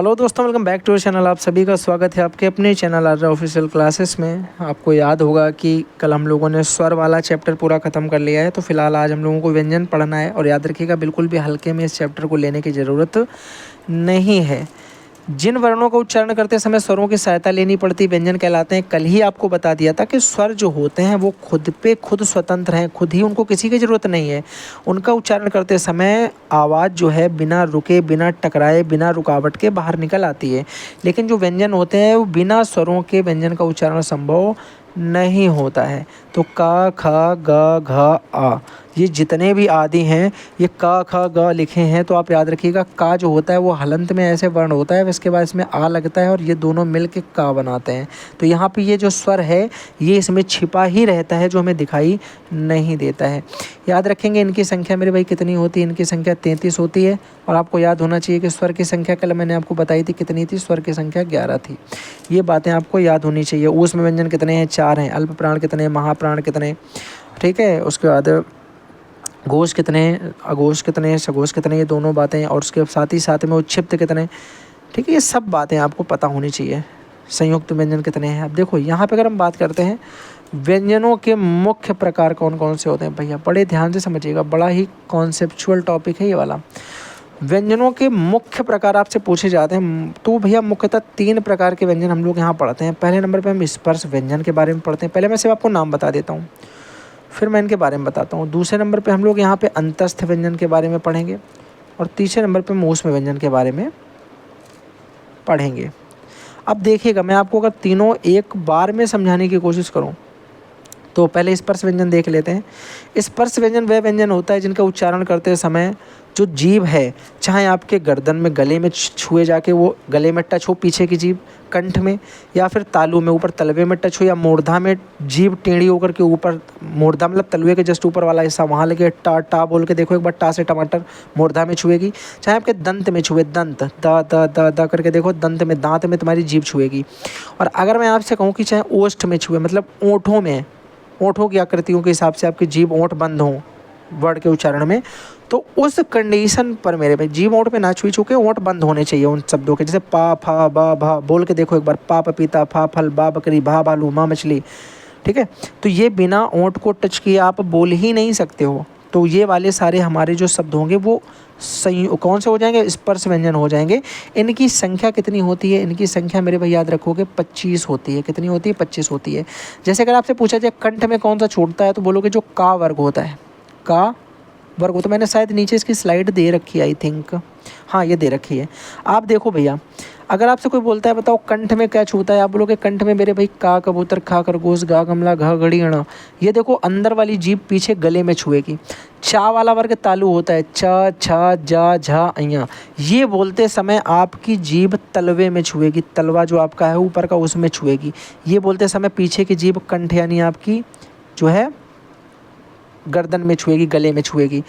Hello दोस्तों, welcome back to channel. आप सभी का स्वागत है आपके अपने चैनल आर्या ऑफिशियल क्लासेस में। आपको याद होगा कि कल हम लोगों ने स्वर वाला चैप्टर पूरा ख़त्म कर लिया है, तो फिलहाल आज हम लोगों को व्यंजन पढ़ना है। और याद रखिएगा, बिल्कुल भी हल्के में इस चैप्टर को लेने की ज़रूरत नहीं है। जिन वर्णों का उच्चारण करते समय स्वरों की सहायता लेनी पड़ती व्यंजन कहलाते हैं। कल ही आपको बता दिया था कि स्वर जो होते हैं वो खुद पे खुद स्वतंत्र हैं, खुद ही उनको किसी की ज़रूरत नहीं है। उनका उच्चारण करते समय आवाज़ जो है बिना रुके, बिना टकराए, बिना रुकावट के बाहर निकल आती है। लेकिन जो व्यंजन होते हैं वो बिना स्वरों के व्यंजन का उच्चारण संभव नहीं होता है। तो क ख ग घ आ, ये जितने भी आदि हैं ये क ख ग लिखे हैं, तो आप याद रखिएगा का जो होता है वो हलंत में ऐसे वर्ण होता है, इसके बाद इसमें आ लगता है और ये दोनों मिल के का बनाते हैं। तो यहाँ पे ये जो स्वर है ये इसमें छिपा ही रहता है, जो हमें दिखाई नहीं देता है। याद रखेंगे इनकी संख्या मेरे भाई कितनी होती है। इनकी संख्या 33 होती है। और आपको याद होना चाहिए कि स्वर की संख्या कल मैंने आपको बताई थी कितनी थी, स्वर की संख्या 11 थी। ये बातें आपको याद होनी चाहिए। ऊष्म व्यंजन कितने हैं, 4 हैं। अल्प प्राण कितने हैं, महाप्राण कितने, ठीक है। उसके बाद घोष कितने, अघोष कितने, सघोष कितने, ये दोनों बातें। और उसके साथ ही साथ में उच्छिप्त कितने, ठीक है। ये सब बातें आपको पता होनी चाहिए। संयुक्त व्यंजन कितने हैं। अब देखो यहाँ पे अगर हम बात करते हैं व्यंजनों के मुख्य प्रकार कौन कौन से होते हैं, भैया बड़े ध्यान से समझिएगा, बड़ा ही कॉन्सेप्चुअल टॉपिक है ये वाला। व्यंजनों के मुख्य प्रकार आपसे पूछे जाते हैं, तो भैया मुख्यतः 3 प्रकार के व्यंजन हम लोग यहाँ पढ़ते हैं। पहले नंबर पे हम स्पर्श व्यंजन के बारे में पढ़ते हैं। पहले मैं सिर्फ आपको नाम बता देता हूँ, फिर मैं इनके बारे में बताता हूँ। दूसरे नंबर पे हम लोग यहाँ पे अंतस्थ व्यंजन के बारे में पढ़ेंगे। और तीसरे नंबर पे हम ऊष्म व्यंजन के बारे में पढ़ेंगे। अब देखिएगा, मैं आपको अगर तीनों एक बार में समझाने की कोशिश करूँ तो पहले स्पर्श व्यंजन देख लेते हैं। स्पर्श व्यंजन वह व्यंजन होता है जिनका उच्चारण करते समय जो जीभ है, चाहे आपके गर्दन में, गले में छुए जाके वो गले में टच हो पीछे की जीभ, कंठ में, या फिर तालू में ऊपर तलवे में टच हो, या मूर्धा में जीभ टेढ़ी होकर के ऊपर, मूर्धा मतलब तलवे के जस्ट ऊपर वाला हिस्सा, वहाँ लगे टा टा बोल के देखो एक बार, टा से टमाटर मूर्धा में छुएगी। चाहे आपके दंत में छुए, दंत द द द द करके देखो, दंत में, दांत में तुम्हारी जीभ छुएगी। और अगर मैं आपसे कहूँ कि चाहे ओष्ठ में छुए, मतलब ओंठों में, ओंठों की आकृतियों के हिसाब से आपकी जीभ ओंठ बंद हो वर्ड के उच्चारण में, तो उस कंडीशन पर मेरे भाई जीभ ओंठ पे ना छुई छू के ओंठ बंद होने चाहिए उन शब्दों के। जैसे पा फा बा भा बोल के देखो एक बार, पा पपीता, फा फल, बा बकरी, भा भालू, माँ मछली, ठीक है। तो ये बिना ओंठ को टच किए आप बोल ही नहीं सकते हो। तो ये वाले सारे हमारे जो शब्द होंगे वो कौन से हो जाएंगे, स्पर्श व्यंजन हो जाएंगे। इनकी संख्या कितनी होती है, इनकी संख्या मेरे भाई याद रखोगे 25 होती है। कितनी होती है, 25 होती है। जैसे अगर आपसे पूछा जाए कंठ में कौन सा छूटता है, तो बोलोगे जो का वर्ग होता है, का वर्ग होता है। मैंने शायद नीचे इसकी स्लाइड दे रखी है, आई थिंक, हाँ ये दे रखी है। आप देखो भैया, अगर आपसे कोई बोलता है बताओ कंठ में क्या छूता है, आप बोलोगे कंठ में मेरे भाई का कबूतर, खा खरगोश, गा गमला, घ घड़ी अणा। ये देखो अंदर वाली जीभ पीछे गले में छुएगी। चा वाला वर्ग तालु होता है, च छ जा झा अइया। ये बोलते समय आपकी जीभ तलवे में छुएगी, तलवा जो आपका है ऊपर का उसमें छुएगी। ये बोलते समय पीछे की जीभ कंठ यानी आपकी जो है गर्दन में छुएगी, गले में छुएगी।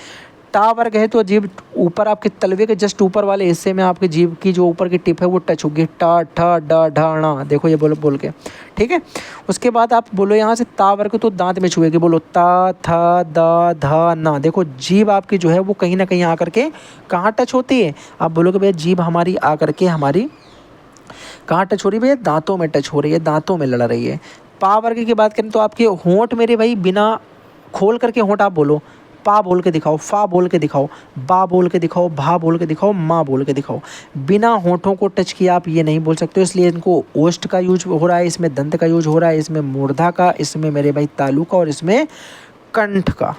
टा वर्ग है तो जीभ ऊपर आपके तलवे के जस्ट ऊपर वाले हिस्से में आपकी जीभ की जो ऊपर की टिप है वो टच होगी, टा ठा डा ढा णा, देखो ये बोलो बोल के, ठीक है। उसके बाद आप बोलो यहाँ से ता वर्ग तो दांत में छुएगी, बोलो ता था दा धा ना। देखो जीभ आपकी जो है वो कहीं ना कहीं आकर के कहाँ टच होती है, आप बोलोगे भैया जीभ हमारी आकर के हमारी कहाँ टच हो रही है, भैया दांतों में टच हो रही है, दांतों में लड़ रही है। पा वर्ग की बात करें तो आपके होंठ मेरे भाई बिना खोल करके होंठ आप बोलो, पा बोल के दिखाओ, फा बोल के दिखाओ, बा बोल के दिखाओ, भा बोल के दिखाओ, माँ बोल के दिखाओ। बिना होंठों को टच किए आप ये नहीं बोल सकते हो, इसलिए इनको ओष्ठ का यूज हो रहा है, इसमें दंत का यूज हो रहा है, इसमें मूर्धा का, इसमें मेरे भाई तालु का, और इसमें कंठ का।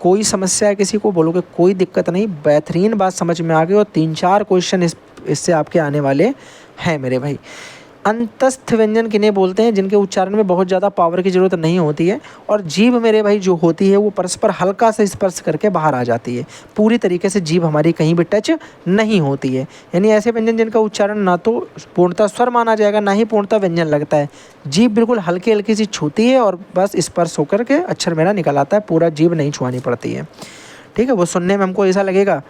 कोई समस्या है किसी को, बोलोगे कोई दिक्कत नहीं, बेहतरीन बात समझ में आ गई। और 3-4 क्वेश्चन इससे आपके आने वाले हैं मेरे भाई। अंतस्थ व्यंजन किन्हें बोलते हैं, जिनके उच्चारण में बहुत ज़्यादा पावर की ज़रूरत नहीं होती है, और जीभ मेरे भाई जो होती है वो परस्पर हल्का सा स्पर्श करके बाहर आ जाती है। पूरी तरीके से जीभ हमारी कहीं भी टच नहीं होती है। यानी ऐसे व्यंजन जिनका उच्चारण ना तो पूर्णतः स्वर माना जाएगा, ना ही पूर्णतः व्यंजन लगता है। जीभ बिल्कुल हल्की हल्की सी छूती है और बस स्पर्श होकर के अक्षर मेरा निकल आता है, पूरा जीभ नहीं छुआनी पड़ती है, ठीक है। वो सुनने में हमको ऐसा लगेगा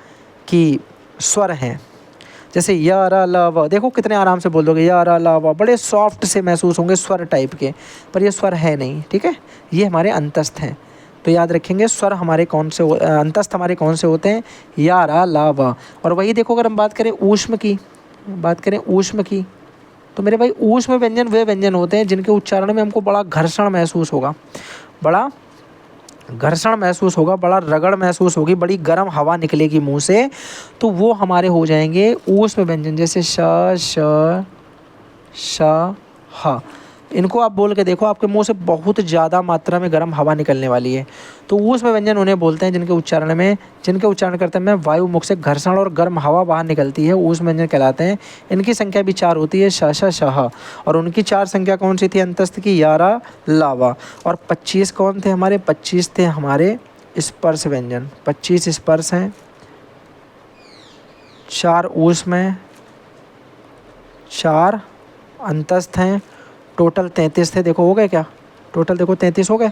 कि स्वर हैं। जैसे य र ल व, देखो कितने आराम से बोल दोगे, य र ल व, बड़े सॉफ्ट से महसूस होंगे स्वर टाइप के, पर ये स्वर है नहीं, ठीक है। ये हमारे अंतस्थ हैं। तो याद रखेंगे स्वर हमारे कौन से अंतस्थ हमारे कौन से होते हैं, या रा ला वा। और वही देखो अगर हम बात करें ऊष्म की, बात करें ऊष्म की, तो मेरे भाई ऊष्म व्यंजन वे व्यंजन होते हैं जिनके उच्चारण में हमको बड़ा घर्षण महसूस होगा, बड़ा घर्षण महसूस होगा, बड़ा रगड़ महसूस होगी, बड़ी गर्म हवा निकलेगी मुंह से, तो वो हमारे हो जाएंगे ऊष्म व्यंजन। जैसे श, श, श, ह। इनको आप बोल के देखो, आपके मुंह से बहुत ज़्यादा मात्रा में गर्म हवा निकलने वाली है। तो ऊष्म व्यंजन उन्हें बोलते हैं जिनके उच्चारण करते में वायु मुख से घर्षण और गर्म हवा बाहर निकलती है, ऊष्म व्यंजन कहलाते हैं। इनकी संख्या भी 4 होती है, श, श, श, ह। और उनकी 4 संख्या कौन सी थी अंतस्थ की? 11 लावा। और 25 कौन थे हमारे? 25 थे हमारे स्पर्श व्यंजन। 25 स्पर्श हैं, 4 ऊष्म हैं, 4 अंतस्थ हैं, टोटल 33 थे। देखो हो गए क्या? टोटल देखो 33 हो गए।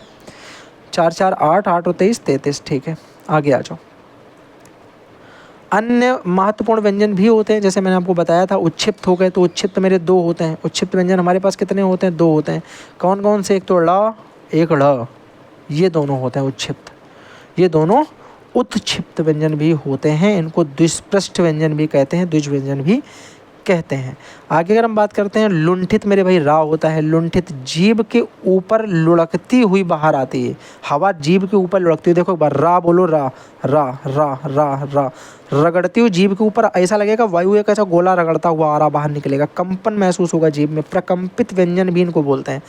4 4 8, 8 और 23 33। ठीक है, आगे आ जाओ। अन्य महत्वपूर्ण व्यंजन भी होते हैं, जैसे मैंने आपको बताया था उच्छिप्त हो गए, तो उच्छिप्त मेरे 2 होते हैं। उच्छिप्त व्यंजन हमारे पास कितने होते हैं? 2 होते हैं। कौन कौन से? एक तो ड़, एक ढ़, ये दोनों होते हैं उच्छिप्त। ये दोनों उत्क्षिप्त व्यंजन भी होते हैं, इनको द्विस्पृष्ट व्यंजन भी कहते हैं, द्विज व्यंजन भी कहते हैं। आगे अगर हम बात करते हैं लुंठित, मेरे भाई रा होता है। लुंठित जीभ के ऊपर लुढ़कती हुई बाहर आती है, हवा जीभ के ऊपर लुढ़कती है। देखो एक बार रा बोलो, रा रा रा रा रा, रगड़ती हुई जीभ के ऊपर, ऐसा लगेगा वायु एक ऐसा गोला रगड़ता हुआ आ रहा, बाहर निकलेगा, कंपन महसूस होगा जीभ में। प्रकंपित व्यंजन भी इनको बोलते हैं,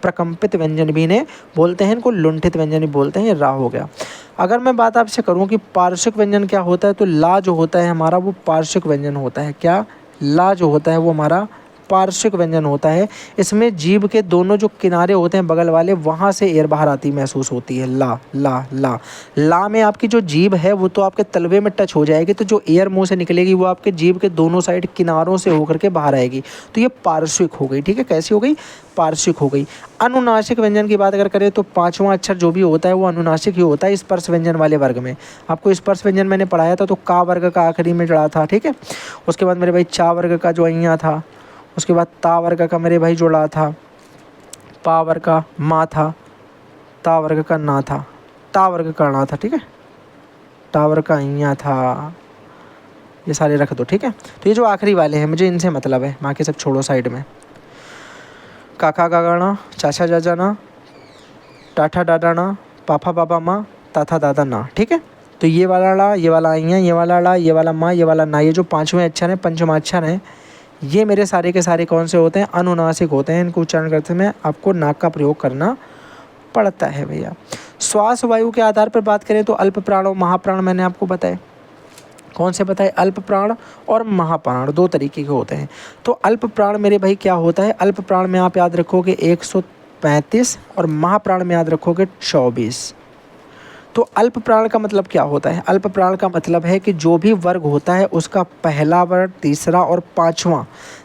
प्रकंपित व्यंजन भी इन्हें बोलते हैं, इनको लुंठित व्यंजन भी बोलते हैं। ये रा हो गया। अगर मैं बात आपसे करूं कि पार्श्विक व्यंजन क्या होता है, तो ला जो होता है हमारा वो पार्श्विक व्यंजन होता है। क्या? ला जो होता है वो हमारा पार्श्विक व्यंजन होता है। इसमें जीभ के दोनों जो किनारे होते हैं बगल वाले, वहाँ से एयर बाहर आती महसूस होती है। ला ला ला। ला में आपकी जो जीभ है वो तो आपके तलवे में टच हो जाएगी, तो जो एयर मुंह से निकलेगी वो आपके जीभ के दोनों साइड किनारों से होकर के बाहर आएगी, तो ये पार्श्विक हो गई। ठीक है, कैसी हो गई? पार्श्विक हो गई। अनुनासिक व्यंजन की बात अगर करें तो 5वां अक्षर जो भी होता है वो अनुनासिक ही होता है स्पर्श व्यंजन वाले वर्ग में। आपको स्पर्श व्यंजन मैंने पढ़ाया था, तो का वर्ग का आखिरी में जुड़ा था। ठीक है, उसके बाद मेरे भाई चा वर्ग का जो अइया था, उसके बाद ता वर्ग का मेरे भाई जुड़ा था, पा वर्ग का मा था, ता वर्ग का ना था, ता वर्ग का ना था। ठीक है, टा वर्ग का अइया था, ये सारे रख दो। ठीक है, तो ये जो आखिरी वाले हैं मुझे इनसे मतलब है, बाकी सब छोड़ो साइड में। काका गागाना, चाचा जाजाना, टाठा डाडाना, पापा बाबा माँ, ताथा दादा ना। ठीक है, तो ये वाला ला, ये वाला अइया, ये वाला ला, ये वाला माँ, ये वाला ना, ये जो 5वें अक्षर हैं, पंचम अक्षर हैं, ये मेरे सारे के सारे कौन से होते हैं? अनुनासिक होते हैं। इनको उच्चारण करते समय आपको नाक का प्रयोग करना पड़ता है भैया। श्वास वायु के आधार पर बात करें तो अल्प प्राण और महाप्राण मैंने आपको बताए। कौन से बताए? अल्प प्राण और महाप्राण, 2 तरीके के होते हैं। तो अल्प प्राण मेरे भाई क्या होता है? अल्प प्राण में आप याद रखोगे 135 और महाप्राण में याद रखोगे 24। तो अल्प प्राण का मतलब क्या होता है? अल्प प्राण का मतलब है कि जो भी वर्ग होता है उसका पहला वर्ग, तीसरा और 5वां,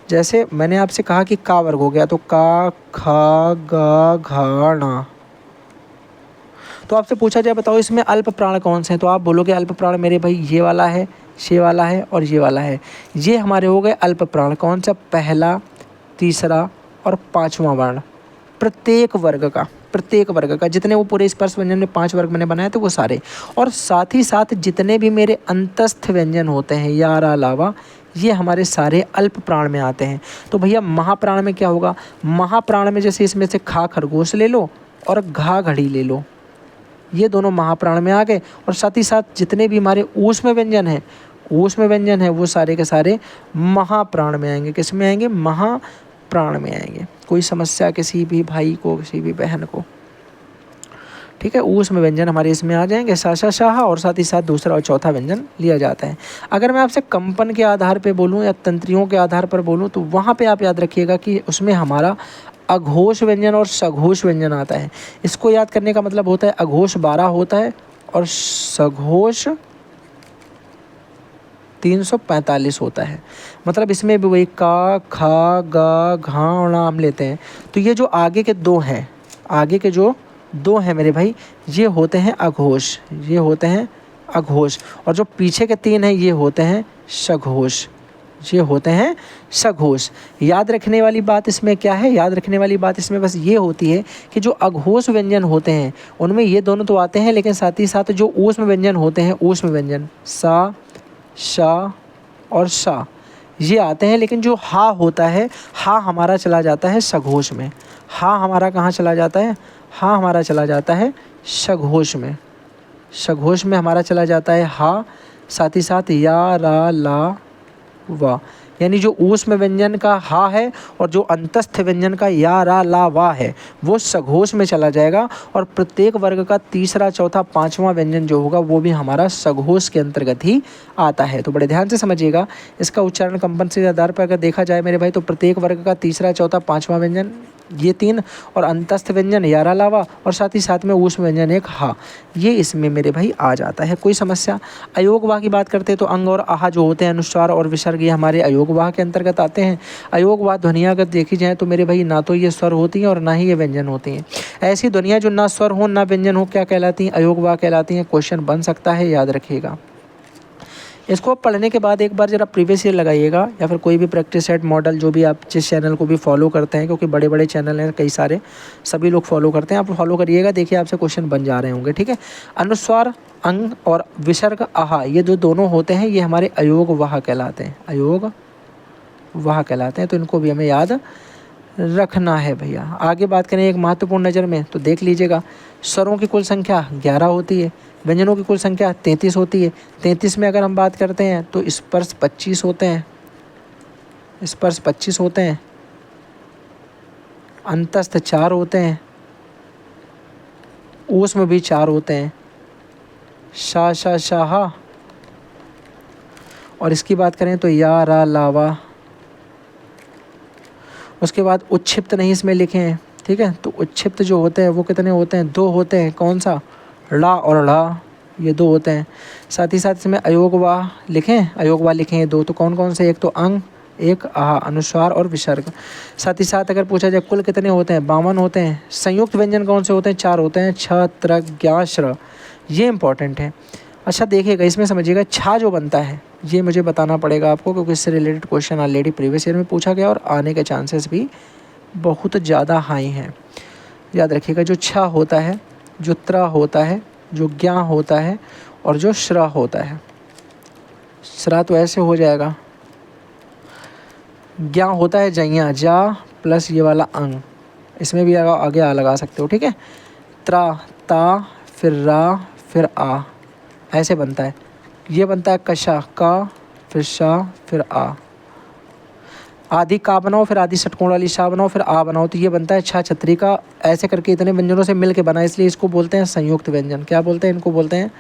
जैसे मैंने आपसे कहा कि का वर्ग हो गया, तो का, खा, गा, घा, ना। तो आपसे पूछा जाए बताओ इसमें अल्प प्राण कौन से हैं, तो आप बोलोगे अल्प प्राण मेरे भाई ये वाला है, ये वाला है और ये वाला है। ये हमारे हो गए अल्प प्राण। कौन सा? पहला, तीसरा और 5वां वर्ण, प्रत्येक वर्ग का जितने वो पूरे स्पर्श व्यंजन में 5 वर्ग मैंने बनाए थे वो सारे। और साथ ही साथ जितने भी मेरे अंतस्थ व्यंजन होते हैं यारा लावा, ये हमारे सारे अल्प प्राण में आते हैं। तो भैया महाप्राण में क्या होगा? महाप्राण में जैसे इसमें से खा खरगोश ले लो और घा घड़ी ले लो, ये दोनों महाप्राण में आ गए। और साथ ही साथ जितने भी हमारे ऊष्म व्यंजन हैं वो सारे के सारे महाप्राण में आएंगे। किस में आएंगे? महाप्राण में आएंगे। कोई समस्या किसी भी भाई को, किसी भी बहन को? ठीक है, ऊष्म व्यंजन हमारे इसमें आ जाएंगे, शाशा शाह, और साथ ही साथ दूसरा और चौथा व्यंजन लिया जाता है। अगर मैं आपसे कंपन के आधार पे बोलूँ या तंत्रियों के आधार पर बोलूँ तो वहाँ पे आप याद रखिएगा कि उसमें हमारा अघोष व्यंजन और सघोष व्यंजन आता है। इसको याद करने का मतलब होता है अघोष 12 होता है और सघोष 345 होता है। मतलब इसमें भी वही का, खा, गा, घा, णा हम लेते हैं। तो ये जो आगे के 2 हैं, आगे के जो 2 हैं मेरे भाई, ये होते हैं अघोष, ये होते हैं अघोष। और जो पीछे के 3 हैं ये होते हैं सघोष, ये होते हैं सघोष। याद रखने वाली बात इसमें क्या है? याद रखने वाली बात इसमें बस ये होती है कि जो अघोष व्यंजन होते हैं उनमें ये दोनों तो आते हैं, लेकिन साथ ही साथ जो ऊष्म व्यंजन होते हैं, ऊष्म व्यंजन सा, शा और शा, ये आते हैं, लेकिन जो हा होता है, हा हमारा चला जाता है सघोष में। हा हमारा कहाँ चला जाता है? हा हमारा चला जाता है सघोष में। सघोष में हमारा चला जाता है हा। साथ ही साथ या, रा, ला, वा, यानी जो ऊष्म व्यंजन का हा है और जो अंतस्थ व्यंजन का या, रा, ला, वा है वो सघोष में चला जाएगा, और प्रत्येक वर्ग का तीसरा, चौथा, पांचवा व्यंजन जो होगा वो भी हमारा सघोष के अंतर्गत ही आता है। तो बड़े ध्यान से समझिएगा, इसका उच्चारण कंपन आधार पर अगर देखा जाए मेरे भाई, तो प्रत्येक वर्ग का तीसरा, चौथा, पांचवा व्यंजन ये 3, और अंतस्थ व्यंजन यारा, लावा, और साथ ही साथ में ऊष्म व्यंजन एक हा, ये इसमें मेरे भाई आ जाता है। कोई समस्या? अयोगवाह की बात करते हैं तो अंग और आहा जो होते हैं, अनुस्वार और विसर्ग, ये हमारे अयोगवाह के अंतर्गत आते हैं। अयोगवाह ध्वनियाँ अगर देखी जाए तो मेरे भाई ना तो ये स्वर होती हैं और ना ही ये व्यंजन होती हैं। ऐसी ध्वनियाँ जो ना स्वर हो ना व्यंजन हो, क्या कहलाती हैं? अयोगवाह कहलाती हैं। क्वेश्चन बन सकता है, याद रखिएगा। इसको पढ़ने के बाद एक बार ज़रा प्रीवियस ईयर लगाइएगा, या फिर कोई भी प्रैक्टिस सेट मॉडल जो भी आप जिस चैनल को भी फॉलो करते हैं, क्योंकि बड़े बड़े चैनल हैं कई सारे, सभी लोग फॉलो करते हैं, आप फॉलो करिएगा, देखिए आपसे क्वेश्चन बन जा रहे होंगे। ठीक है, अनुस्वार, अंग और विसर्ग, आहा, ये जो दोनों होते हैं ये हमारे अयोगवाह कहलाते हैं। अयोगवाह कहलाते हैं, तो इनको भी हमें याद रखना है भैया। आगे बात करें एक महत्वपूर्ण नज़र में, तो देख लीजिएगा, स्वरों की कुल संख्या 11 होती है, व्यंजनों की कुल संख्या 33 होती है। 33 में अगर हम बात करते हैं तो स्पर्श 25 होते हैं, स्पर्श 25 होते हैं, अंतस्थ 4 होते हैं, ऊष्म भी 4 होते हैं, शा, शा, शाहा, और इसकी बात करें तो या, रा, लावा। उसके बाद उच्छिप्त नहीं इसमें लिखे हैं, ठीक है, तो उच्छिप्त जो होते हैं वो कितने होते हैं? 2 होते हैं। कौन सा? ला और ढ़ा, ये 2 होते हैं। साथ ही साथ इसमें अयोगवाह लिखें, अयोगवाह लिखें ये 2, तो कौन कौन से? एक तो अंग, एक आहा, अनुस्वार और विसर्ग। साथ ही साथ अगर पूछा जाए कुल कितने होते हैं? 52 होते हैं। संयुक्त व्यंजन कौन से होते हैं? 4 होते हैं, छ, त्र, ज्ञ, श्र, ये इंपॉर्टेंट है। अच्छा देखिएगा, इसमें समझिएगा, छा जो बनता है ये मुझे बताना पड़ेगा आपको, क्योंकि इससे related question already previous year में पूछा गया और आने के चांसेस भी बहुत ज़्यादा हाई हैं। याद रखिएगा, जो छ होता है, जो त्र होता है, जो ज्ञ होता है, और जो श्र होता है। श्र तो ऐसे हो जाएगा, ज्ञ होता है जैया, जा प्लस ये वाला अंग, इसमें भी आगे आ लगा सकते हो। ठीक है, त्रा, ता, फिर रा, फिर आ, ऐसे बनता है। ये बनता है कशा, का, फिर शा, फिर आ। आदि का बनाओ, फिर आदि षटकोण वाली शा बनाओ, फिर आ बनाओ, तो ये बनता है छा छतरी का। ऐसे करके इतने व्यंजनों से मिल के बना, इसलिए इसको बोलते हैं संयुक्त व्यंजन। क्या बोलते हैं? इनको बोलते हैं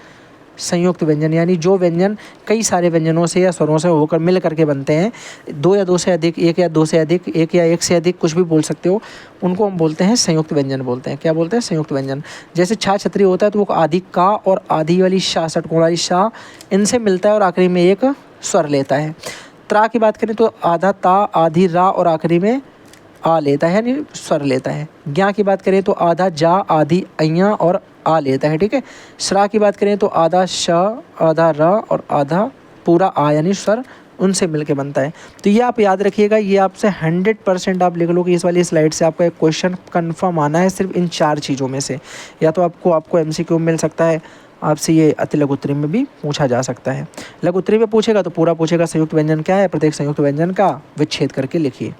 संयुक्त व्यंजन, यानी जो व्यंजन कई सारे व्यंजनों से या स्वरों से होकर मिल करके बनते हैं, 2 या 2 से अधिक, 1 या 2 से अधिक, 1 या 1 से अधिक, कुछ भी बोल सकते हो, उनको हम बोलते हैं संयुक्त व्यंजन बोलते हैं। क्या बोलते हैं? संयुक्त व्यंजन। जैसे छा छतरी होता है तो वो आदि का और आदि वाली शा, षटकोण वाली शा, इनसे मिलता है और आखिरी में एक स्वर लेता है। त्रा की बात करें तो आधा ता, आधी रा, और आखिरी में आ लेता है, यानी स्वर लेता है। ज्ञा की बात करें तो आधा जा, आधी अय्या और आ लेता है। ठीक है, श्रा की बात करें तो आधा श, आधा र और आधा पूरा आ, यानी स्वर उनसे मिलके बनता है। तो ये आप याद रखिएगा, ये आपसे 100% आप लिख लो कि इस वाली स्लाइड से आपका एक क्वेश्चन कंफर्म आना है, सिर्फ इन 4 चीज़ों में से। या तो आपको MCQ मिल सकता है, आपसे ये अति लघु उत्तरी में भी पूछा जा सकता है। लघु उत्तरी में पूछेगा तो पूरा पूछेगा संयुक्त व्यंजन क्या है, प्रत्येक संयुक्त व्यंजन का विच्छेद करके लिखिए।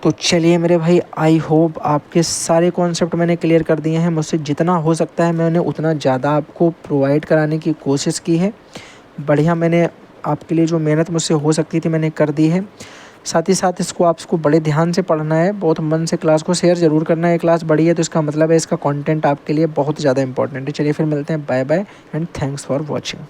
तो चलिए मेरे भाई, आई होप आपके सारे कॉन्सेप्ट मैंने क्लियर कर दिए हैं। मुझसे जितना हो सकता है मैंने उतना ज़्यादा आपको प्रोवाइड कराने की कोशिश की है। बढ़िया, मैंने आपके लिए जो मेहनत मुझसे हो सकती थी मैंने कर दी है। साथ ही साथ इसको आपको बड़े ध्यान से पढ़ना है, बहुत मन से क्लास को शेयर ज़रूर करना है। क्लास बड़ी है तो इसका मतलब है इसका कंटेंट आपके लिए बहुत ज़्यादा इंपॉर्टेंट है। चलिए फिर मिलते हैं, bye bye and thanks for watching.